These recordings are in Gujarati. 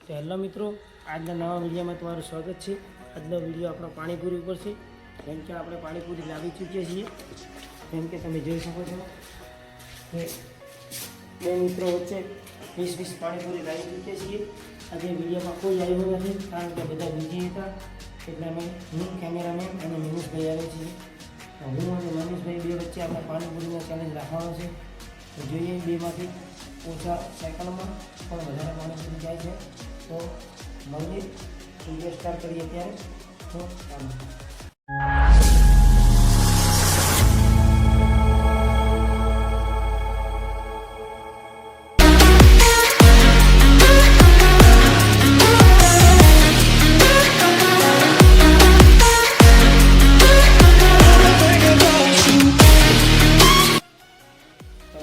તો હેલો મિત્રો, આજના નવા વિડીયોમાં તમારું સ્વાગત છે। આજનો વિડીયો આપણો પાણીપુરી ઉપર છે। જેમ કે આપણે પાણીપુરી લાવી ચૂક્યા છીએ। જેમ કે તમે જોઈ શકો છો કે બે મિત્રો વચ્ચે 20 પાણીપુરી લાવી ચૂક્યા છીએ। આજે વિડીયોમાં કોઈ આવ્યું નથી કારણ કે બધા બીજી હતા, એટલે અમે હું કેમેરામેન અને મનીષભાઈ આવે છીએ। હું અને મનીષભાઈ બે વચ્ચે આપણે પાણીપુરીનો ચેલેન્જ રાખવાનો છે। તો જોઈએ બેમાંથી ઓછા સેકન્ડમાં પણ વધારે પાણીપુરી જાય છે। તો મળીએ, વિડીયો સ્ટાર્ટ કરીએ ત્યારે। તો ચાલો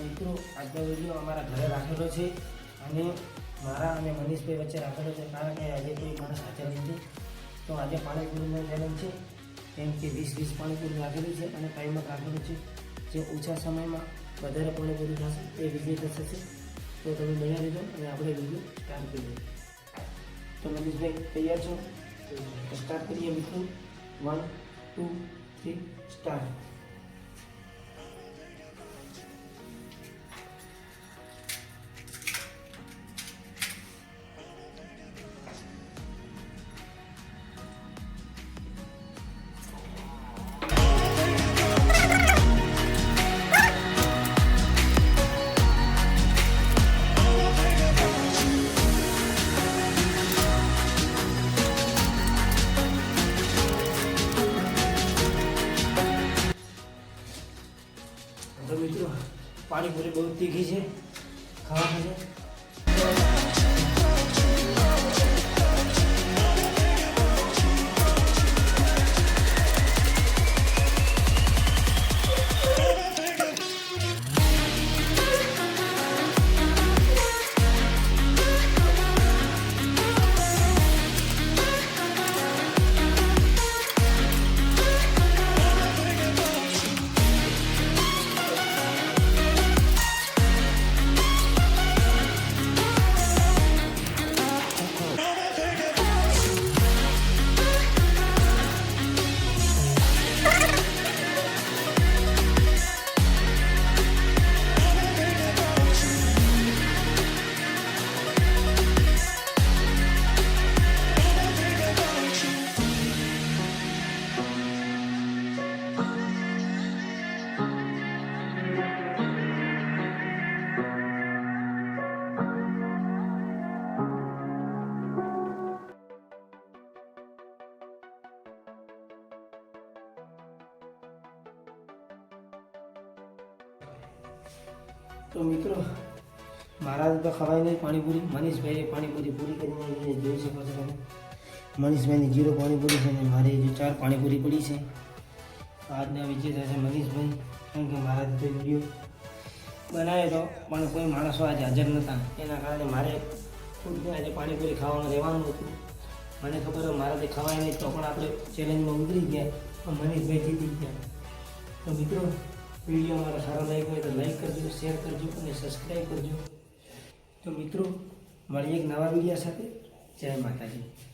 મિત્રો, આજનો વિડીયો અમારા ઘરે રાખેલો છે અને મારા અને મનીષભાઈ વચ્ચે રાખેલો છે કારણ કે આજે કોઈ માણસ હાજર નથી। તો આજે પાણીપુરીનો ચેલેન્જ છે। કેમ કે 20 પાણીપુરી રાખેલી છે અને ટાઈમર રાખેલું છે। જે ઓછા સમયમાં વધારે પાણીપુરી થશે એ વિજેતા થશે। તો તમે બન્યા રહેજો અને આપણે વિડીયો સ્ટાર્ટ કરીએ। તો મનીષભાઈ તૈયાર છો? સ્ટાર્ટ કરીએ મિત્રો। 1 2 3 સ્ટાર્ટ। तो मित्रों, पानीपुरी बहुत तीखी है, खावा है। तो मित्रों, महाराज तो खवाई नहीं पानीपुरी। मनीषभाई पानीपुरी पूरी करने जोई सको छो तमे। मनीषभाई 0 पानीपुरी है ने मारे जो 4 पानीपुरी पड़ी है। આજના વિજેતા છે મનીષભાઈ। કારણ કે મારા તો વિડીયો બનાવ્યો તો પણ કોઈ માણસો આજે હાજર નહોતા, એના કારણે મારે ખુદ આજે પાણીપુરી ખાવાનું રહેવાનું હતું। મને ખબર હોય મારાથી ખવાય નહીં તો પણ આપણે ચેલેન્જમાં ઉતરી ગયા, પણ મનીષભાઈ જીતી ગયા। તો મિત્રો, વિડીયો અમારો સારો લાગ્યો હોય તો લાઈક કરજો, શેર કરજો અને સબસ્ક્રાઈબ કરજો। તો મિત્રો, મળીએ એક નવા વિડીયો સાથે। જય માતાજી।